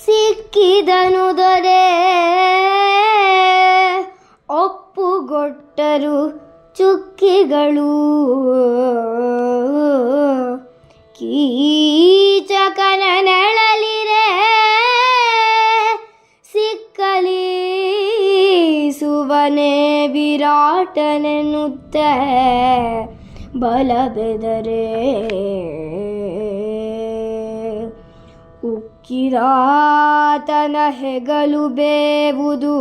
ಸಿಕ್ಕಿದನು ದೊರೆ ಒಪ್ಪುಗೊಟ್ಟರು ಚುಕ್ಕಿಗಳು. ಕೀಚಕನ ನೆಳಲಿರೆ ಸಿಕ್ಕಲಿ ಸುವನೆ ವಿರಾಟನೆನ್ನುತ್ತ ಬಲಬೆದರೆ. ಉಕ್ಕಿರಾತನ ಹೆಗಲು ಬೇವುದು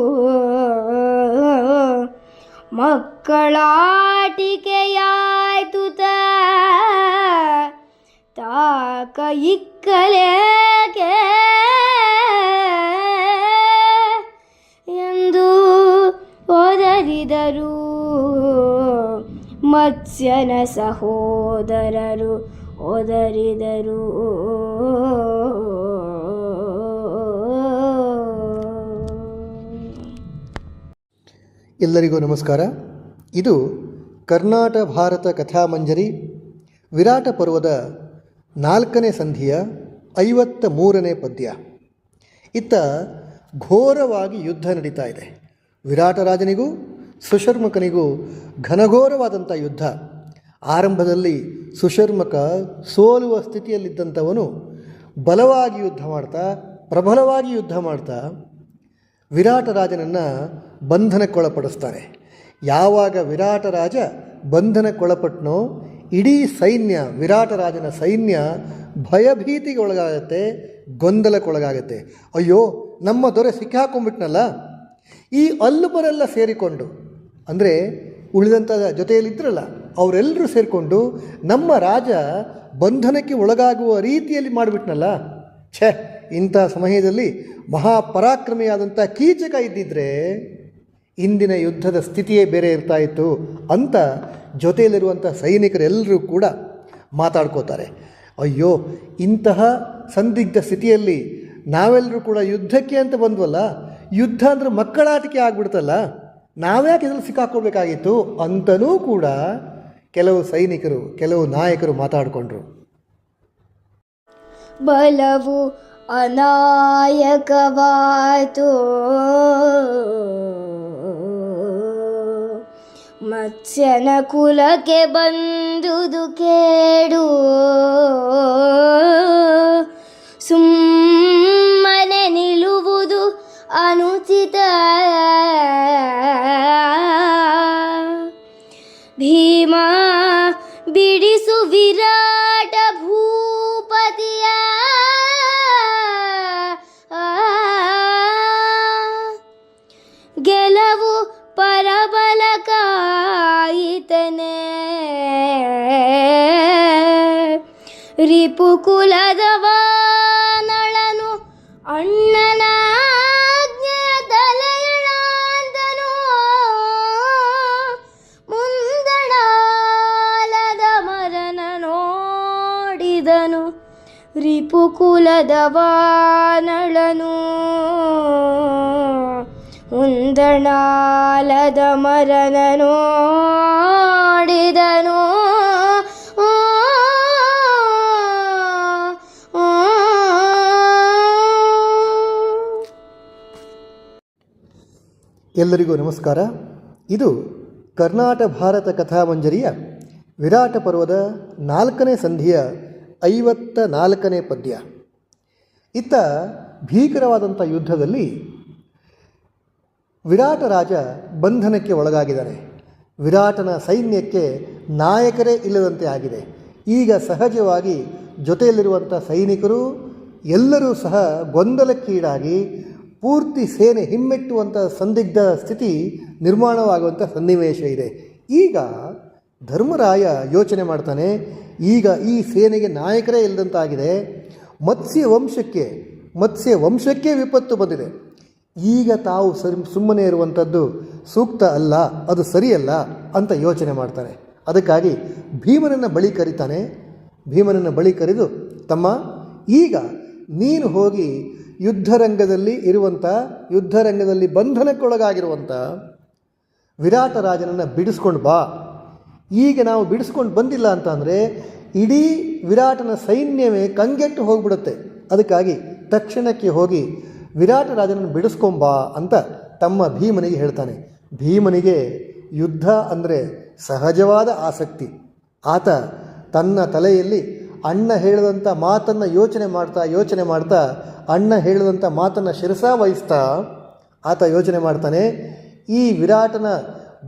ಮಕ್ಕಳಾಟಿಕೆಯಾಯ್ತು ತಾಕ ಇಕ್ಕಲೇಕೆ ಎಂದು ಒದರಿದರು ಮತ್ಸ್ಯನ ಸಹೋದರರು ಒದರಿದರು. ಎಲ್ಲರಿಗೂ ನಮಸ್ಕಾರ. ಇದು ಕರ್ನಾಟಕ ಭಾರತ ಕಥಾಮಂಜರಿ ವಿರಾಟ ಪರ್ವದ 4ನೇ ಸಂಧಿಯ 53ನೇ ಪದ್ಯ. ಇತ್ತ ಘೋರವಾಗಿ ಯುದ್ಧ ನಡೀತಾ ಇದೆ. ವಿರಾಟರಾಜನಿಗೂ ಸುಶರ್ಮಕನಿಗೂ ಘನಘೋರವಾದಂಥ ಯುದ್ಧ. ಆರಂಭದಲ್ಲಿ ಸುಶರ್ಮಕ ಸೋಲುವ ಸ್ಥಿತಿಯಲ್ಲಿದ್ದಂಥವನು ಬಲವಾಗಿ ಯುದ್ಧ ಮಾಡ್ತಾ ಪ್ರಬಲವಾಗಿ ಯುದ್ಧ ಮಾಡ್ತಾ ವಿರಾಟರಾಜನನ್ನು ಬಂಧನಕ್ಕೊಳಪಡಿಸ್ತಾನೆ. ಯಾವಾಗ ವಿರಾಟರಾಜ ಬಂಧನಕ್ಕೊಳಪಟ್ಟನೋ ಇಡೀ ಸೈನ್ಯ, ವಿರಾಟರಾಜನ ಸೈನ್ಯ ಭಯಭೀತಿಗೆ ಒಳಗಾಗತ್ತೆ, ಗೊಂದಲಕ್ಕೊಳಗಾಗತ್ತೆ. ಅಯ್ಯೋ, ನಮ್ಮ ದೊರೆ ಸಿಕ್ಕಾಕೊಂಡ್ಬಿಟ್ನಲ್ಲ. ಈ ಅಲ್ಲುಬರೆಲ್ಲ ಸೇರಿಕೊಂಡು, ಅಂದರೆ ಉಳಿದಂಥ ಜೊತೆಯಲ್ಲಿದ್ದರಲ್ಲ ಅವರೆಲ್ಲರೂ ಸೇರಿಕೊಂಡು ನಮ್ಮ ರಾಜ ಬಂಧನಕ್ಕೆ ಒಳಗಾಗುವ ರೀತಿಯಲ್ಲಿ ಮಾಡಿಬಿಟ್ನಲ್ಲ. ಇಂಥ ಸಮಯದಲ್ಲಿ ಮಹಾಪರಾಕ್ರಮಿಯಾದಂಥ ಕೀಚಕ ಇದ್ದಿದ್ರೆ ಇಂದಿನ ಯುದ್ಧದ ಸ್ಥಿತಿಯೇ ಬೇರೆ ಇರ್ತಾ ಇತ್ತು ಅಂತ ಜೊತೆಯಲ್ಲಿರುವಂಥ ಸೈನಿಕರೆಲ್ಲರೂ ಕೂಡ ಮಾತಾಡ್ಕೋತಾರೆ. ಅಯ್ಯೋ, ಇಂತಹ ಸಂದಿಗ್ಧ ಸ್ಥಿತಿಯಲ್ಲಿ ನಾವೆಲ್ಲರೂ ಕೂಡ ಯುದ್ಧಕ್ಕೆ ಅಂತ ಬಂದ್ವಲ್ಲ, ಯುದ್ಧ ಅಂದರೆ ಮಕ್ಕಳಾಟಿಕೆ ಆಗ್ಬಿಡ್ತಲ್ಲ, ನಾವ್ಯಾಕೆ ಇದ್ರಲ್ಲಿ ಸಿಕ್ಕಾಕೊಳ್ಬೇಕಾಗಿತ್ತು ಅಂತಲೂ ಕೂಡ ಕೆಲವು ಸೈನಿಕರು, ಕೆಲವು ನಾಯಕರು ಮಾತಾಡಿಕೊಂಡ್ರು. ಬಲವು ಅನಾಯಕವಾಯಿತು, ಮತ್ಸ್ಯನ ಕುಲಕ್ಕೆ ಬಂದುದು ಕೇಡು. ಸುಮ್ಮನೆ ನಿಲ್ಲುವುದು ಅನುಚಿತ. ಭೀಮ ಬಿಡಿಸು ವಿರಾಟ ಭೂಪತಿಯ. ಗೆಲವು ಪರಬಲ ಕಾಯಿತನೆ. ರಿಪುಕುಲದವ ನಳನು ಅಣ್ಣನ ತಲೆಯಳಾಂದನು. ಮುಂದಣಾಲದ ಮರನ ನೋಡಿದನು ರಿಪುಕುಲದವ ನಳನು. ಮುಂದಣಾಲದ ಮರನ ನೋಡಿದನು. ಎಲ್ಲರಿಗೂ ನಮಸ್ಕಾರ. ಇದು ಕರ್ನಾಟಕ ಭಾರತ ಕಥಾಮಂಜರಿಯ ವಿರಾಟ ಪರ್ವದ 4ನೇ ಸಂಧಿಯ 54ನೇ ಪದ್ಯ. ಇತ್ತ ಭೀಕರವಾದಂಥ ಯುದ್ಧದಲ್ಲಿ ವಿರಾಟರಾಜ ಬಂಧನಕ್ಕೆ ಒಳಗಾಗಿದ್ದಾನೆ. ವಿರಾಟನ ಸೈನ್ಯಕ್ಕೆ ನಾಯಕರೇ ಇಲ್ಲದಂತೆ ಆಗಿದೆ. ಈಗ ಸಹಜವಾಗಿ ಜೊತೆಯಲ್ಲಿರುವಂಥ ಸೈನಿಕರು ಎಲ್ಲರೂ ಸಹ ಗೊಂದಲಕ್ಕೀಡಾಗಿ ಪೂರ್ತಿ ಸೇನೆ ಹಿಮ್ಮೆಟ್ಟುವಂಥ ಸಂದಿಗ್ಧ ಸ್ಥಿತಿ ನಿರ್ಮಾಣವಾಗುವಂಥ ಸನ್ನಿವೇಶ ಇದೆ. ಈಗ ಧರ್ಮರಾಯ ಯೋಚನೆ ಮಾಡ್ತಾನೆ, ಈಗ ಈ ಸೇನೆಗೆ ನಾಯಕರೇ ಇಲ್ಲದಂತಾಗಿದೆ, ಮತ್ಸ್ಯ ವಂಶಕ್ಕೆ ವಿಪತ್ತು ಬಂದಿದೆ. ಈಗ ತಾವು ಸುಮ್ಮನೆ ಇರುವಂಥದ್ದು ಸೂಕ್ತ ಅಲ್ಲ, ಅದು ಸರಿಯಲ್ಲ ಅಂತ ಯೋಚನೆ ಮಾಡ್ತಾನೆ. ಅದಕ್ಕಾಗಿ ಭೀಮನನ್ನು ಬಳಿ ಕರೀತಾನೆ. ಭೀಮನನ್ನು ಬಳಿ ಕರೆದು, ತಮ್ಮ, ಈಗ ನೀನು ಹೋಗಿ ಯುದ್ಧರಂಗದಲ್ಲಿ ಬಂಧನಕ್ಕೊಳಗಾಗಿರುವಂಥ ವಿರಾಟರಾಜನನ್ನು ಬಿಡಿಸ್ಕೊಂಡು ಬಾ. ಈಗ ನಾವು ಬಿಡಿಸ್ಕೊಂಡು ಬಂದಿಲ್ಲ ಅಂತಂದರೆ ಇಡೀ ವಿರಾಟನ ಸೈನ್ಯವೇ ಕಂಗೆಟ್ಟು ಹೋಗ್ಬಿಡುತ್ತೆ. ಅದಕ್ಕಾಗಿ ತಕ್ಷಣಕ್ಕೆ ಹೋಗಿ ವಿರಾಟ ರಾಜನನ್ನು ಬಿಡಿಸ್ಕೊಂಬಾ ಅಂತ ತಮ್ಮ ಭೀಮನಿಗೆ ಹೇಳ್ತಾನೆ. ಭೀಮನಿಗೆ ಯುದ್ಧ ಅಂದರೆ ಸಹಜವಾದ ಆಸಕ್ತಿ. ಆತ ತನ್ನ ತಲೆಯಲ್ಲಿ ಅಣ್ಣ ಹೇಳಿದಂಥ ಮಾತನ್ನು ಯೋಚನೆ ಮಾಡ್ತಾ ಅಣ್ಣ ಹೇಳಿದಂಥ ಮಾತನ್ನು ಶಿರಸಾವಹಿಸ್ತಾ ಆತ ಯೋಚನೆ ಮಾಡ್ತಾನೆ, ಈ ವಿರಾಟನ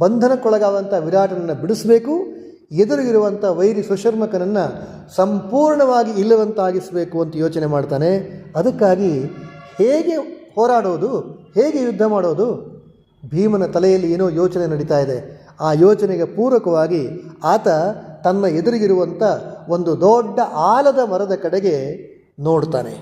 ಬಂಧನಕ್ಕೊಳಗಾದಂಥ ವಿರಾಟನನ್ನು ಬಿಡಿಸಬೇಕು, ಎದುರಿಗಿರುವಂಥ ವೈರಿ ಸುಶರ್ಮಕನನ್ನು ಸಂಪೂರ್ಣವಾಗಿ ಇಲ್ಲವಂತಾಗಿಸಬೇಕು ಅಂತ ಯೋಚನೆ ಮಾಡ್ತಾನೆ. ಅದಕ್ಕಾಗಿ ಹೇಗೆ ಹೋರಾಡೋದು, ಹೇಗೆ ಯುದ್ಧ ಮಾಡೋದು? ಭೀಮನ ತಲೆಯಲ್ಲಿ ಏನೋ ಯೋಚನೆ ನಡೀತಾ ಇದೆ. ಆ ಯೋಚನೆಗೆ ಪೂರಕವಾಗಿ ಆತ ತನ್ನ ಎದುರಿಗಿರುವಂಥ ಒಂದು ದೊಡ್ಡ ಆಲದ ಮರದ ಕಡೆಗೆ ನೋಡ್ತಾನೆ.